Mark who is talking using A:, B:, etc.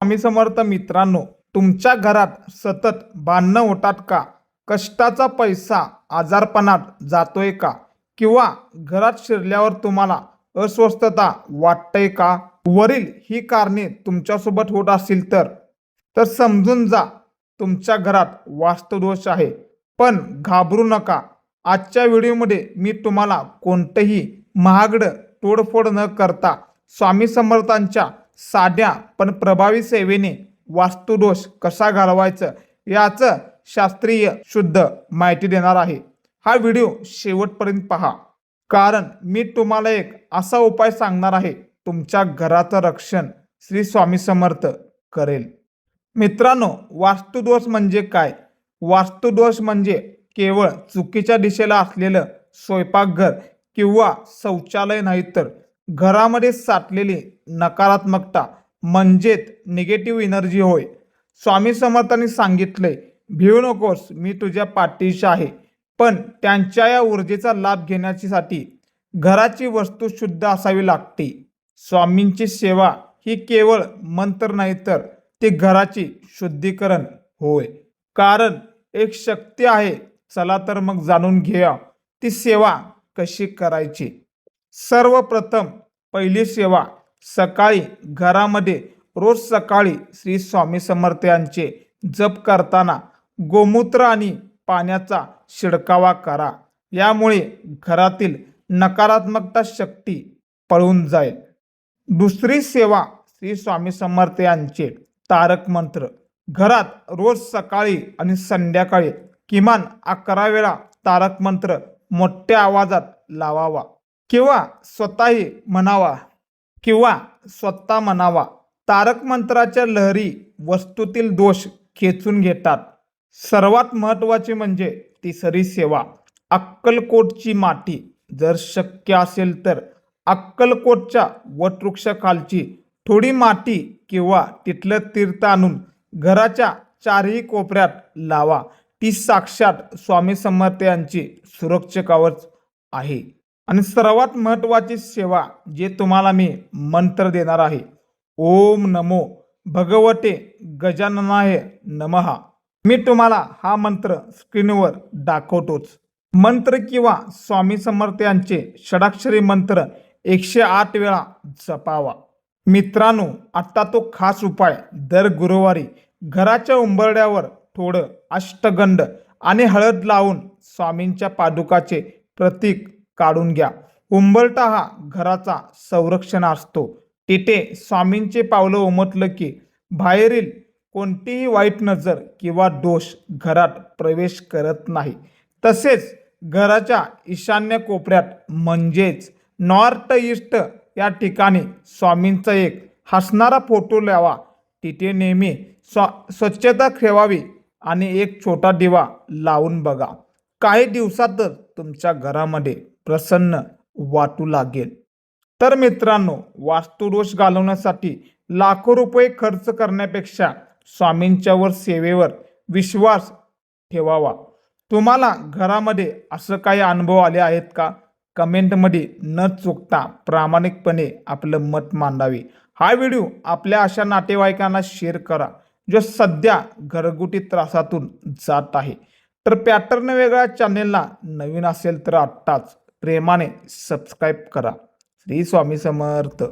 A: स्वामी समर्थ मित्रांनो, तुमच्या घरात सतत भांडणं होतात का? कष्टाचा पैसा आजारपणात जातोय का? किंवा घरात शिरल्यावर तुम्हाला अस्वस्थता वाटते का? वरील ही कारणे तुमच्यासोबत होत असतील तर समजून जा, तुमच्या घरात वास्तुदोष आहे. पण घाबरू नका. आजच्या व्हिडिओमध्ये मी तुम्हाला कोणतंही महागडं तोडफोड न करता स्वामी समर्थांच्या साध्या पण प्रभावी सेवेने वास्तुदोष कसा घालवायचं याचं शास्त्रीय शुद्ध माहिती देणार आहे. हा व्हिडिओ शेवटपर्यंत पहा, कारण मी तुम्हाला एक असा उपाय सांगणार आहे, तुमच्या घराचं रक्षण श्री स्वामी समर्थ करेल. मित्रांनो, वास्तुदोष म्हणजे काय? वास्तुदोष म्हणजे केवळ चुकीच्या दिशेला असलेलं स्वयंपाकघर किंवा शौचालय नाही, तर घरामध्ये साठलेली नकारात्मकता म्हणजेच निगेटिव्ह एनर्जी होय. स्वामी समर्थांनी सांगितलंय, भिवू नकोस, मी तुझ्या पाठीशी आहे. पण त्यांच्या या ऊर्जेचा लाभ घेण्यासाठी घराची वस्तू शुद्ध असावी लागते. स्वामींची सेवा ही केवळ मंत्र नाही, तर ती घराची शुद्धीकरण होय. कारण एक शक्ती आहे. चला तर मग जाणून घेऊया ती सेवा कशी करायची. सर्वप्रथम पहिली सेवा, सकाळी घरामध्ये रोज सकाळी श्री स्वामी समर्थ यांचे जप करताना गोमूत्र आणि पाण्याचा शिडकावा करा. यामुळे घरातील नकारात्मकता शक्ती पळून जाईल. दुसरी सेवा, श्री स्वामी समर्थ यांचे तारक मंत्र. घरात रोज सकाळी आणि संध्याकाळी किमान 11 वेळा तारक मंत्र मोठ्या आवाजात लावावा किंवा स्वतः म्हणावा. तारक मंत्राच्या लहरी वस्तूतील दोष खेचून घेतात. सर्वात महत्त्वाची म्हणजे तिसरी सेवा, अक्कलकोटची माती. जर शक्य असेल तर अक्कलकोटच्या वटवृक्षाखालची थोडी माती किंवा तिथलं तीर्थ आणून घराच्या चारही कोपऱ्यात लावा. ती साक्षात स्वामी समर्थ यांची सुरक्षा कवच आहे. आणि सर्वात महत्त्वाची सेवा, जे तुम्हाला मी मंत्र देणार आहे, ओम नमो भगवते गजाननाय नमः. मी तुम्हाला हा मंत्र स्क्रीनवर दाखवतोच. मंत्र किंवा स्वामी समर्थ यांचे षडाक्षरी मंत्र 108 वेळा जपावा. मित्रांनो, आता तो खास उपाय, दर गुरुवारी घराच्या उंबरड्यावर थोडं अष्टगंध आणि हळद लावून स्वामींच्या पादुकाचे प्रतीक काढून घ्या. उंबरठा हा घराचा संरक्षण असतो. तिथे स्वामींचे पावलं उमटलं की बाहेरील कोणतीही वाईट नजर किंवा दोष घरात प्रवेश करत नाही. तसेच घराच्या ईशान्य कोपऱ्यात म्हणजेच नॉर्थ ईस्ट या ठिकाणी स्वामींचा एक हसणारा फोटो लावा. तिथे नेहमी स्वच्छता ठेवावी आणि एक छोटा दिवा लावून बघा. काही दिवसातच तुमच्या घरामध्ये प्रसन्न वाटू लागेल. तर मित्रांनो, वास्तुदोष घालवण्यासाठी लाखो रुपये खर्च करण्यापेक्षा स्वामींच्यावर सेवेवर विश्वास ठेवावा. तुम्हाला घरामध्ये असं काही अनुभव आले आहेत का? कमेंटमध्ये न चुकता प्रामाणिकपणे आपलं मत मांडावे. हा व्हिडिओ आपल्या अशा नातेवाईकांना शेअर करा जो सध्या घरगुती त्रासातून जात आहे. तर पॅटर्न वेगळा चॅनेलला नवीन असेल तर आत्ताच प्रेमाने सबस्क्राईब करा. श्री स्वामी समर्थ.